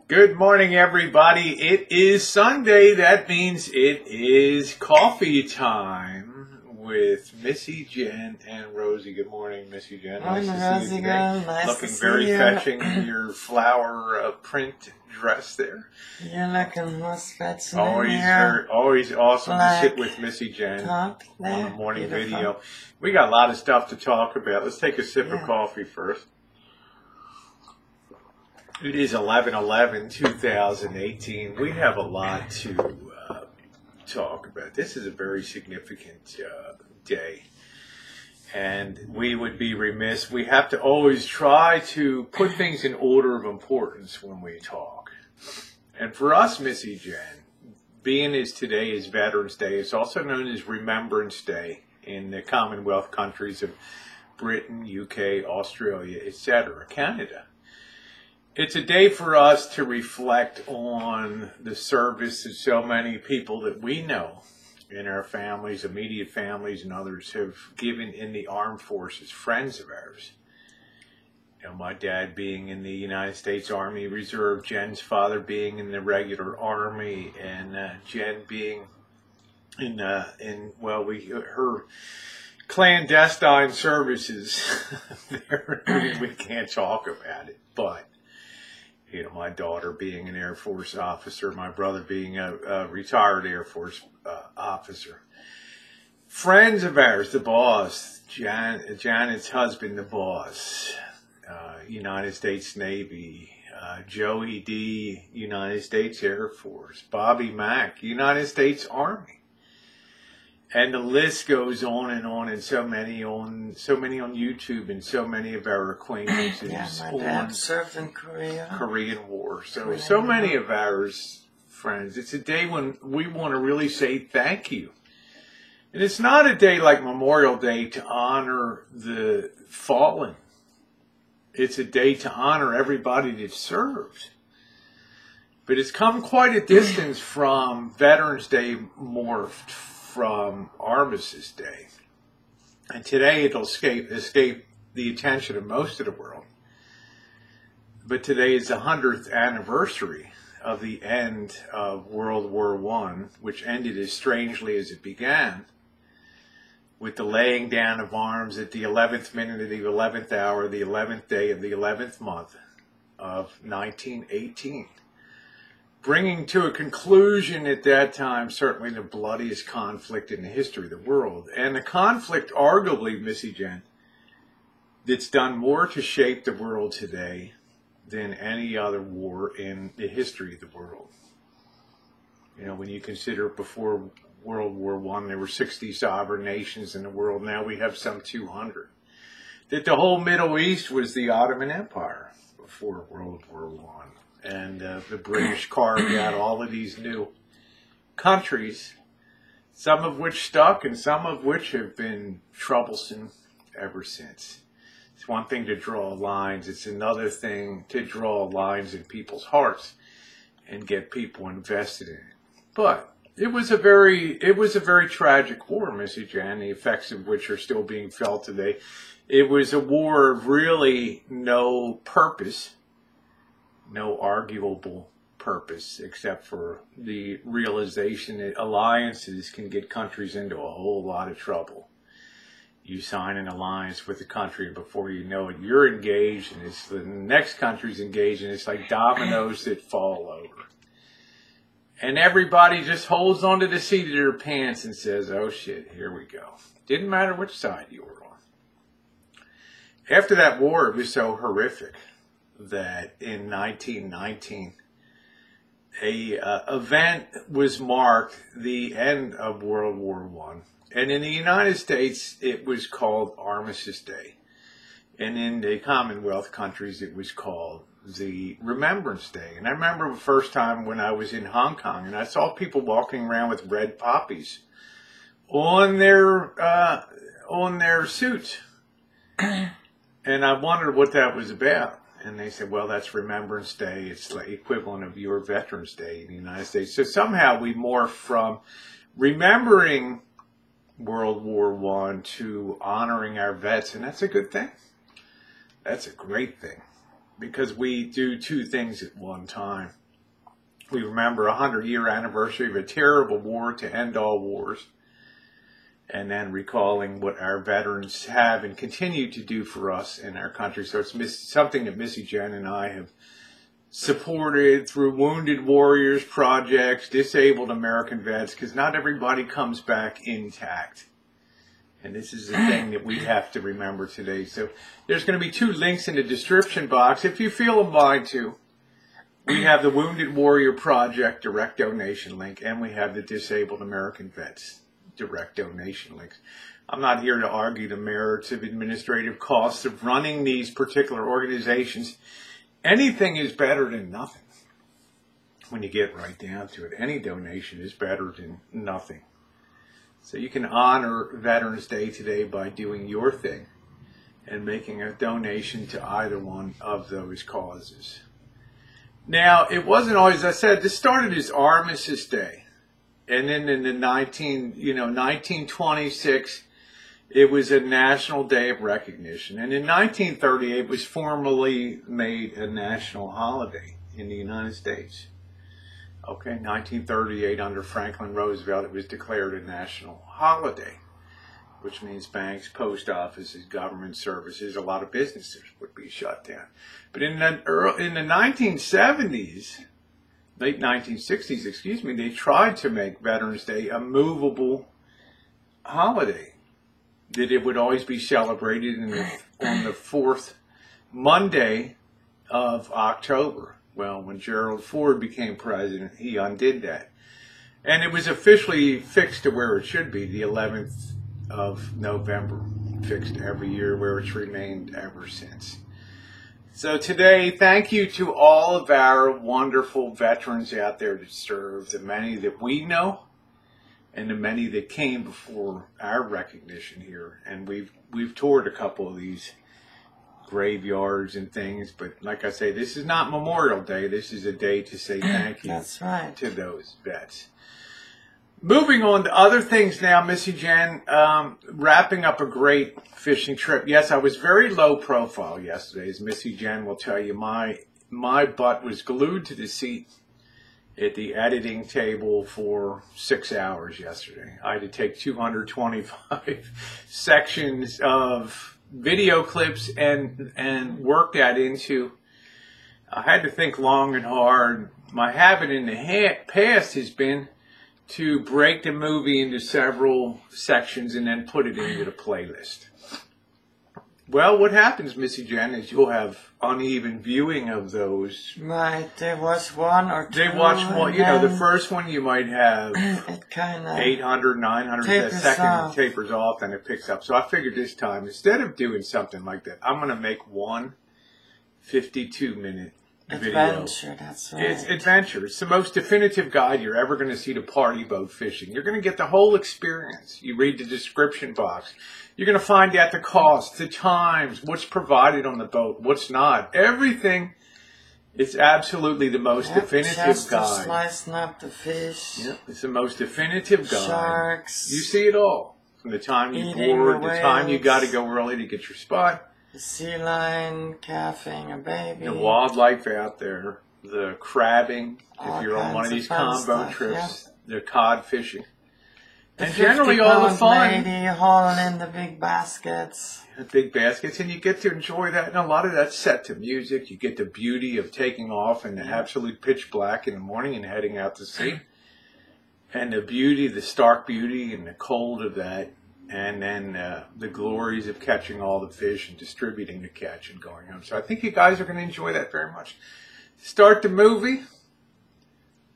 Good morning, everybody. It is Sunday. That means it is coffee time with Missy, Jen, and Rosie. Good morning, Missy, Jen. Morning, Nice to see you today. Nice Looking to see very you. fetching in your flower print dress there. You're looking most fetching in here. Always awesome Black to sit with Missy, Jen top there. on a morning Beautiful. video. We got a lot of stuff to talk about. Let's take a sip of Yeah. coffee first. It is 11/11/2018. We have a lot to talk about. This is a very significant day, and we would be remiss. We have to always try to put things in order of importance when we talk. And for us, Missy Jen, being as today is Veterans Day, it's also known as Remembrance Day in the Commonwealth countries of Britain, UK, Australia, etc., Canada. It's a day for us to reflect on the service that so many people that we know in our families, immediate families, and others have given in the armed forces, friends of ours. You know, my dad being in the United States Army Reserve, Jen's father being in the regular Army, and Jen being in her clandestine services. We can't talk about it, but you know, my daughter being an Air Force officer, my brother being a retired Air Force officer. Friends of ours, the boss, Janet's husband, the boss, United States Navy, Joey D., United States Air Force, Bobby Mack, United States Army. And the list goes on, and so many on YouTube, and so many of our acquaintances. Yeah, my dad served in Korean War. So many of ours friends. It's a day when we want to really say thank you. And it's not a day like Memorial Day to honor the fallen. It's a day to honor everybody that served. But it's come quite a distance from Veterans Day morphed from Armistice Day. And today it'll escape the attention of most of the world. But today is the 100th anniversary of the end of World War I, which ended as strangely as it began, with the laying down of arms at the 11th minute of the 11th hour, the 11th day of the 11th month of 1918. Bringing to a conclusion at that time, certainly the bloodiest conflict in the history of the world. And a conflict, arguably, Missy Jen, that's done more to shape the world today than any other war in the history of the world. You know, when you consider before World War I, there were 60 sovereign nations in the world. Now we have some 200. That the whole Middle East was the Ottoman Empire before World War I. And the British carved out all of these new countries, some of which stuck and some of which have been troublesome ever since. It's one thing to draw lines. It's another thing to draw lines in people's hearts and get people invested in it. But it was a very tragic war, Missy Jan, the effects of which are still being felt today. It was a war of really no purpose. No arguable purpose except for the realization that alliances can get countries into a whole lot of trouble. You sign an alliance with a country, and before you know it, you're engaged, and it's the next country's engaged, and it's like dominoes that fall over. And everybody just holds onto the seat of their pants and says, oh shit, here we go. Didn't matter which side you were on. After that war, it was so horrific that in 1919, a event was marked the end of World War I. And in the United States, it was called Armistice Day. And in the Commonwealth countries, it was called the Remembrance Day. And I remember the first time when I was in Hong Kong, and I saw people walking around with red poppies on their suits. And I wondered what that was about. And they said, well, that's Remembrance Day. It's the equivalent of your Veterans Day in the United States. So somehow we morphed from remembering World War I to honoring our vets. And that's a good thing. That's a great thing. because we do two things at one time. We remember a 100-year anniversary of a terrible war to end all wars, and then recalling what our veterans have and continue to do for us in our country. So it's something that Missy Jen and I have supported through Wounded Warriors projects, disabled American vets, because not everybody comes back intact. And this is the thing that we have to remember today. So there's going to be 2 links in the description box if you feel a mind to. We have the Wounded Warrior Project direct donation link, and we have the Disabled American Vets direct donation links. I'm not here to argue the merits of administrative costs of running these particular organizations. Anything is better than nothing. When you get right down to it, any donation is better than nothing. So you can honor Veterans Day today by doing your thing and making a donation to either one of those causes. Now, it wasn't always, as I said, this started as Armistice Day. And then in the 1926, it was a National Day of Recognition. And in 1938, it was formally made a national holiday in the United States. Okay, 1938, under Franklin Roosevelt, it was declared a national holiday, which means banks, post offices, government services, a lot of businesses would be shut down. But in the 1970s, late 1960s, excuse me, they tried to make Veterans Day a movable holiday, that it would always be celebrated on the 4th Monday of October. Well, when Gerald Ford became president, he undid that. And it was officially fixed to where it should be, the 11th of November, fixed every year, where it's remained ever since. So today, thank you to all of our wonderful veterans out there that serve, the many that we know, and the many that came before our recognition here. And we've toured a couple of these graveyards and things, but like I say, this is not Memorial Day. This is a day to say thank you That's right. to those vets. Moving on to other things now, Missy Jen, wrapping up a great fishing trip. Yes, I was very low profile yesterday, as Missy Jen will tell you. My butt was glued to the seat at the editing table for 6 hours yesterday. I had to take 225 sections of video clips and work that into. I had to think long and hard. My habit in the past has been to break the movie into several sections and then put it into the playlist. Well, what happens, Missy Jen, is you'll have uneven viewing of those. Right, there was one or two. They watch one, the first one you might have it kind of 800, 900, the second tapers off and it picks up. So I figured this time, instead of doing something like that, I'm going to make one 52-minute video. Adventure, that's right. It's adventure. It's the most definitive guide you're ever going to see to party boat fishing. You're going to get the whole experience. You read the description box. You're going to find out the cost, the times, what's provided on the boat, what's not. Everything. It's absolutely the most definitive just guide. Slicing up the fish. Yep, it's the most definitive guide. Sharks. You see it all. From the time you board, the time you got to go early to get your spot. The sea lion calving a baby. The wildlife out there. The crabbing, if you're on one of these combo trips. The cod fishing. The and generally all the fun. Lady hauling in the big baskets. The big baskets, and you get to enjoy that. And a lot of that's set to music. You get the beauty of taking off in the absolute pitch black in the morning and heading out to sea. And the beauty, the stark beauty and the cold of that. And then the glories of catching all the fish and distributing the catch and going home. So I think you guys are going to enjoy that very much. Start the movie.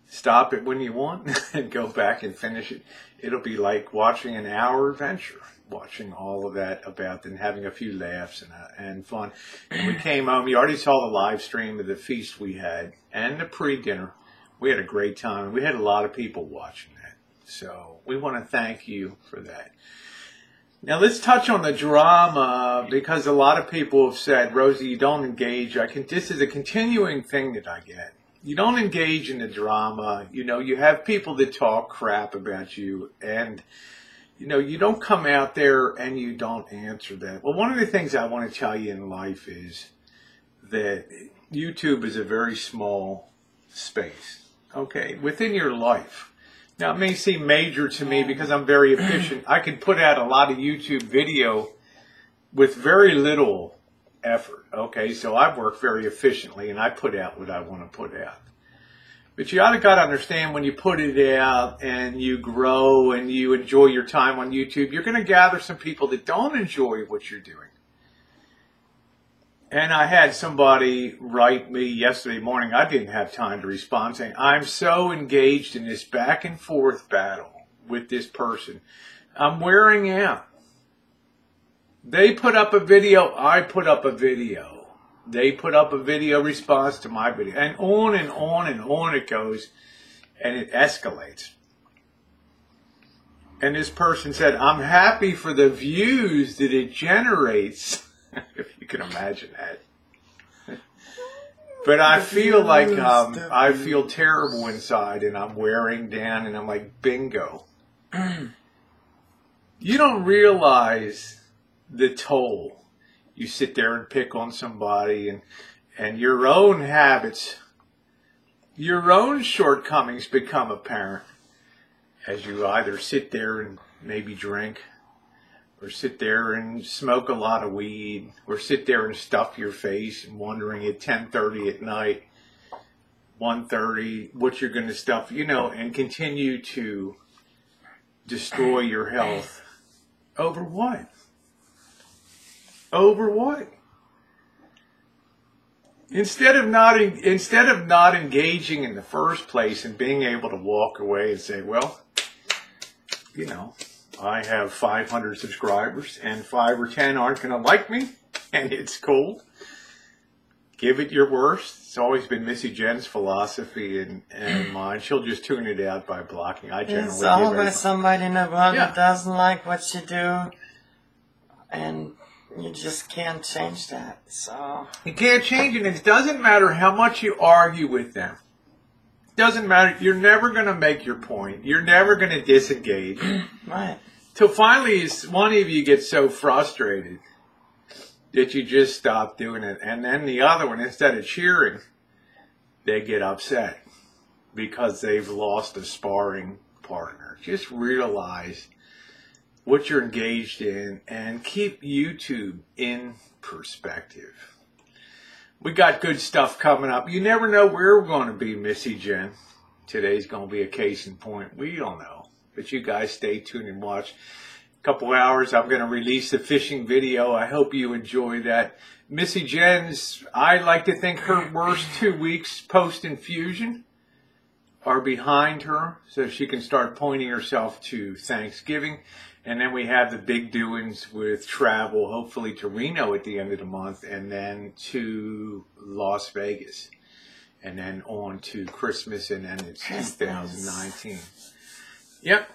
Stop it when you want and go back and finish it. It'll be like watching an hour adventure, watching all of that about and having a few laughs and fun. And we came home. You already saw the live stream of the feast we had and the pre-dinner. We had a great time. We had a lot of people watching that. So we want to thank you for that. Now let's touch on the drama, because a lot of people have said, Rosie, you don't engage. This is a continuing thing that I get. You don't engage in the drama. You have people that talk crap about you, and you don't come out there and you don't answer that. Well, one of the things I want to tell you in life is that YouTube is a very small space, okay, within your life. Now, it may seem major to me because I'm very efficient. I can put out a lot of YouTube video with very little effort, okay? So I work very efficiently, and I put out what I want to put out. But you got to understand, when you put it out and you grow and you enjoy your time on YouTube, you're going to gather some people that don't enjoy what you're doing. And I had somebody write me yesterday morning. I didn't have time to respond, saying, I'm so engaged in this back and forth battle with this person. I'm wearing out. They put up a video. I put up a video. They put up a video response to my video. And on and on and on it goes. And it escalates. And this person said, I'm happy for the views that it generates. If you can imagine that. But I feel like I feel terrible inside, and I'm wearing down, and I'm like, bingo. You don't realize the toll. You sit there and pick on somebody, and your own habits, your own shortcomings become apparent as you either sit there and maybe drink, or sit there and smoke a lot of weed, or sit there and stuff your face and wondering at 10:30 at night, 1:30, what you're going to stuff, and continue to destroy your health. Over what? Over what? Instead of not engaging in the first place and being able to walk away and say, well, I have 500 subscribers, and 5 or 10 aren't going to like me, and it's cool. Give it your worst. It's always been Missy Jen's philosophy and mine. She'll just tune it out by blocking. I generally There's always somebody in the world that doesn't like what you do, and you just can't change that. So you can't change it. It doesn't matter how much you argue with them. Doesn't matter. You're never going to make your point. You're never going to disengage. Right. Till finally one of you gets so frustrated that you just stop doing it. And then the other one, instead of cheering, they get upset because they've lost a sparring partner. Just realize what you're engaged in and keep YouTube in perspective. We got good stuff coming up. You never know where we're going to be, Missy Jen. Today's going to be a case in point. We don't know. But you guys stay tuned and watch. A couple hours, I'm going to release a fishing video. I hope you enjoy that. Missy Jen's, I like to think her worst 2 weeks post-infusion are behind her, so she can start pointing herself to Thanksgiving. And then we have the big doings with travel, hopefully to Reno at the end of the month, and then to Las Vegas, and then on to Christmas, and then it's 2019. Yep.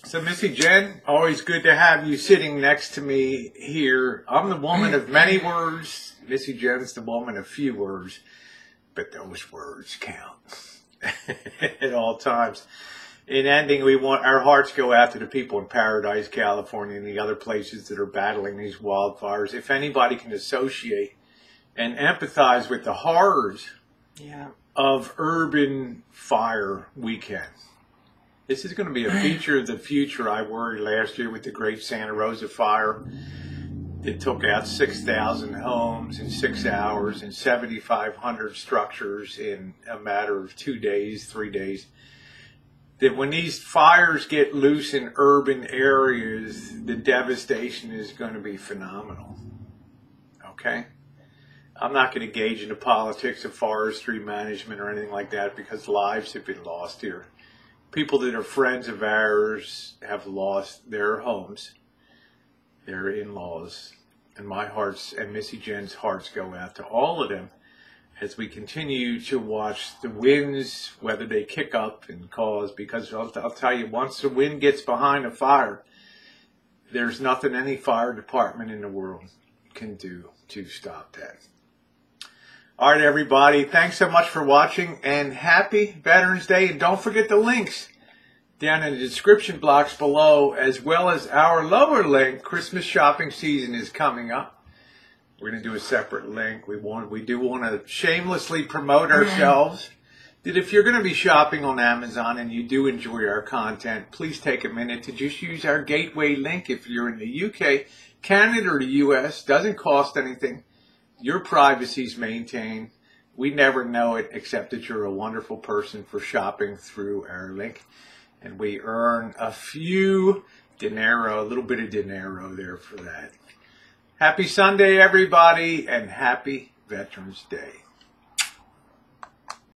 So Missy Jen, always good to have you sitting next to me here. I'm the woman of many words. Missy Jen's the woman of few words, but those words count at all times. In ending, we want our hearts go out to the people in Paradise, California, and the other places that are battling these wildfires. If anybody can associate and empathize with the horrors of urban fire, we can. This is going to be a feature of the future. I worried last year with the Great Santa Rosa fire. It took out 6,000 homes in 6 hours and 7,500 structures in a matter of 2 days, 3 days. That when these fires get loose in urban areas, the devastation is going to be phenomenal. Okay? I'm not going to engage in the politics of forestry management or anything like that because lives have been lost here. People that are friends of ours have lost their homes, their in-laws, and my hearts and Missy Jen's hearts go out to all of them as we continue to watch the winds, whether they kick up and cause, because I'll tell you, once the wind gets behind a fire, there's nothing any fire department in the world can do to stop that. All right, everybody, thanks so much for watching, and happy Veterans Day. And don't forget the links down in the description blocks below, as well as our lower link. Christmas shopping season is coming up. We're going to do a separate link. We do want to shamelessly promote ourselves. That if you're going to be shopping on Amazon and you do enjoy our content, please take a minute to just use our gateway link. If you're in the UK, Canada, or the US, doesn't cost anything. Your privacy is maintained. We never know it except that you're a wonderful person for shopping through our link. And we earn a few dinero, a little bit of dinero there for that. Happy Sunday, everybody, and happy Veterans Day.